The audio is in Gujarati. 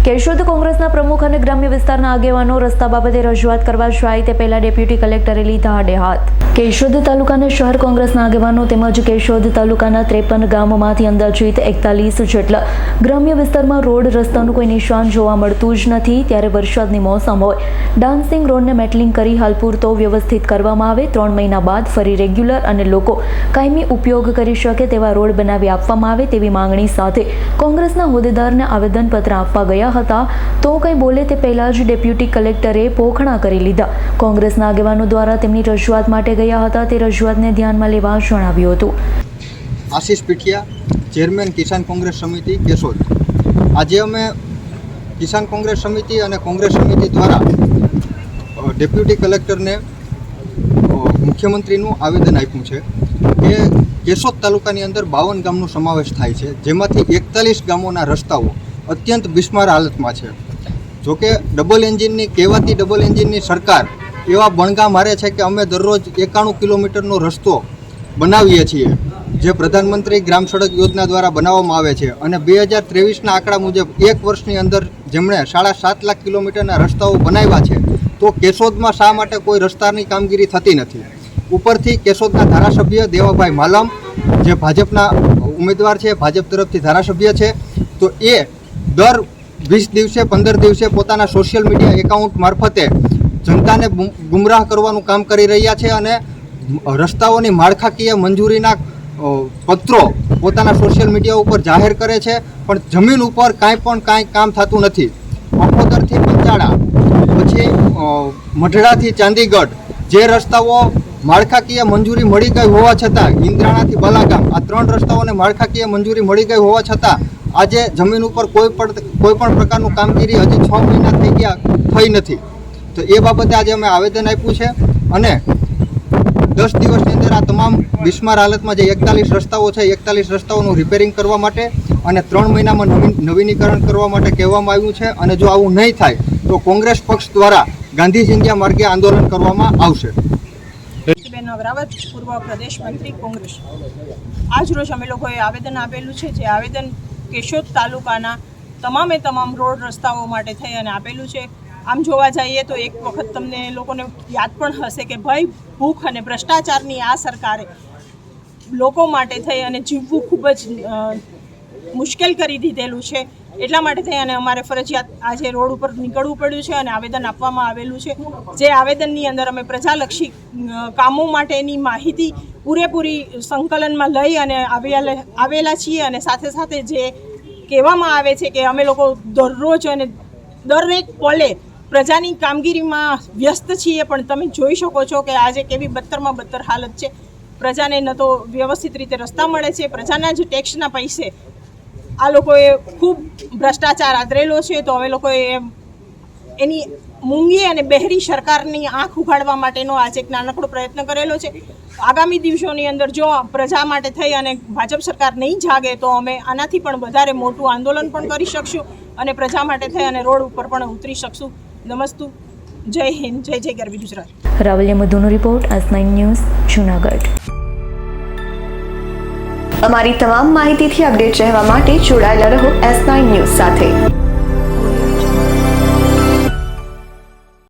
કેશોદ કોંગ્રેસના પ્રમુખ અને ગ્રામ્ય વિસ્તારના આગેવાનો રસ્તા બાબતે રજૂઆત કરવા જાય તે પહેલા ડેપ્યુટી કલેક્ટરે લીધા આડે હાથ. કેશોદ તાલુકાના શહેર કોંગ્રેસના આગેવાનો તેમજ કેશોદ તાલુકાના 53 ગામોમાંથી અંદાજિત 41 જેટલા ગ્રામ્ય વિસ્તારમાં રોડ રસ્તાનું કોઈ નિશાન જોવા મળતું જ નથી. ત્યારે વરસાદની મોસમ હોય, ડાન્સિંગ રોડને મેટલિંગ કરી હાલ પૂરતો વ્યવસ્થિત કરવામાં આવે. 3 મહિના બાદ ફરી રેગ્યુલર અને લોકો કાયમી ઉપયોગ કરી શકે તેવા રોડ બનાવી આપવામાં આવે તેવી માંગણી સાથે કોંગ્રેસના હોદ્દેદારને આવેદનપત્ર આપવા ગયા હતા. તો કંઈ બોલે તે પહેલા જ ડેપ્યુટી કલેક્ટરે પોખણા કરી લીધા. કોંગ્રેસના આગેવાનો દ્વારા તેમની રજૂઆત માટે ગયા હતા તે રજૂઆતને ધ્યાનમાં લેવા જણાવ્યું હતું. આશીષ પીઠિયા, ચેરમેન કિસાન કોંગ્રેસ સમિતિ કેશોદ. આજે અમે કિસાન કોંગ્રેસ સમિતિ અને કોંગ્રેસ સમિતિ દ્વારા ડેપ્યુટી કલેક્ટરને મુખ્યમંત્રીનું આવેદન આપ્યું છે કે કેશોદ તાલુકાની અંદર 52 ગામનો સમાવેશ થાય છે, જેમાંથી 41 ગામોના રસ્તાઓ અત્યંત બિસ્માર હાલતમાં છે. જોકે ડબલ એન્જિનની સરકાર એવા બણગા મારે છે કે અમે દરરોજ 91 કિલોમીટરનો રસ્તો બનાવીએ છીએ, જે પ્રધાનમંત્રી ગ્રામ સડક યોજના દ્વારા બનાવવામાં આવે છે. અને 2023ના આંકડા મુજબ એક વર્ષની અંદર જેમણે 7.5 લાખ કિલોમીટરના રસ્તાઓ બનાવ્યા છે, તો કેશોદમાં શા માટે કોઈ રસ્તાની કામગીરી થતી નથી? ઉપરથી કેશોદના ધારાસભ્ય દેવાભાઈ માલમ, જે ભાજપના ઉમેદવાર છે, ભાજપ તરફથી ધારાસભ્ય છે, તો એ દર 20 દિવસે 15 દિવસે પોતાના સોશિયલ મીડિયા એકાઉન્ટ મારફતે જનતાને ગુમરાહ કરવાનું કામ કરી રહ્યા છે અને રસ્તાઓની માળખાકીય મંજૂરીના પત્રો પોતાના સોશિયલ મીડિયા ઉપર જાહેર કરે છે, પણ જમીન ઉપર કાંઈ કામ થતું નથી. અખોદરથી પંચાળા, પછી મઢડાથી ચાંદીગઢ જે રસ્તાઓ માળખાકીય મંજૂરી મળી ગઈ હોવા છતાં, ઇન્દ્રાણાથી બલાગામ, આ 3 રસ્તાઓને માળખાકીય મંજૂરી મળી ગઈ હોવા છતાં આજે જમીન ઉપર કોઈ પણ પ્રકારનું કામગીરી હજી 6 મહિના થઈ નથી. તો એ બાબતે આજે અમે આવેદન આપ્યું છે અને 10 દિવસની અંદર આ તમામ બિસ્માર હાલતમાં જે 41 રસ્તાઓ છે, 41 રસ્તાઓનું રિપેરિંગ કરવા માટે અને 3 મહિનામાં નવીનીકરણ કરવા માટે કહેવામાં આવ્યું છે. અને જો આવું નહીં થાય તો કોંગ્રેસ પક્ષ દ્વારા ગાંધી જિંદગી માર્ગે આંદોલન કરવામાં આવશે. અગ્રાવત, પૂર્વ પ્રદેશ મંત્રી કોંગ્રેસ. આજ રોજ અમે લોકોએ આવેદન આપેલું છે, જે આવેદન કેશોદ તાલુકાના તમામ રોડ રસ્તાઓ માટે થઈ અને આપેલું છે. આમ જોવા જઈએ તો એક વખત તમને લોકોને યાદ પણ હશે કે ભાઈ ભૂખ અને ભ્રષ્ટાચારની આ સરકારે લોકો માટે થઈ અને જીવવું ખૂબ જ મુશ્કેલ કરી દીધેલું છે. એટલા માટે થઈ અને અમારે ફરજિયાત આજે રોડ ઉપર નીકળવું પડ્યું છે અને આવેદન આપવામાં આવેલું છે. જે આવેદનની અંદર અમે પ્રજાલક્ષી કામો માટેની માહિતી પૂરેપૂરી સંકલનમાં લઈ અને આવેલા છીએ. અને સાથે જે કહેવામાં આવે છે કે અમે લોકો દરરોજ અને દરેક પલે પ્રજાની કામગીરીમાં વ્યસ્ત છીએ, પણ તમે જોઈ શકો છો કે આજે કેવી બદતરમાં બદતર હાલત છે. પ્રજાને ન તો વ્યવસ્થિત રીતે રસ્તા મળે છે, પ્રજાના જ ટેક્સના પૈસે આ લોકોએ ખૂબ ભ્રષ્ટાચાર આદરેલો છે. તો અમે લોકોએ એની મૂંગી અને બહેરી સરકારની આંખ ઉઘાડવા માટેનો આજે એક નાનકડો પ્રયત્ન કરેલો છે. આગામી દિવસોની અંદર જો પ્રજા માટે થઈ અને ભાજપ સરકાર નહીં જાગે તો અમે આનાથી પણ વધારે મોટું આંદોલન પણ કરી શકશું અને પ્રજા માટે થઈ અને રોડ ઉપર પણ ઉતરી શકશું. નમસ્તુ, જય હિન્દ, જય ગરવી ગુજરાત. રાવલિયા મધુનો રિપોર્ટ, S9 ન્યૂઝ, જૂનાગઢ. અમારી તમામ માહિતીથી અપડેટ રહેવા માટે જોડાયેલા રહો S9 ન્યૂઝ સાથે.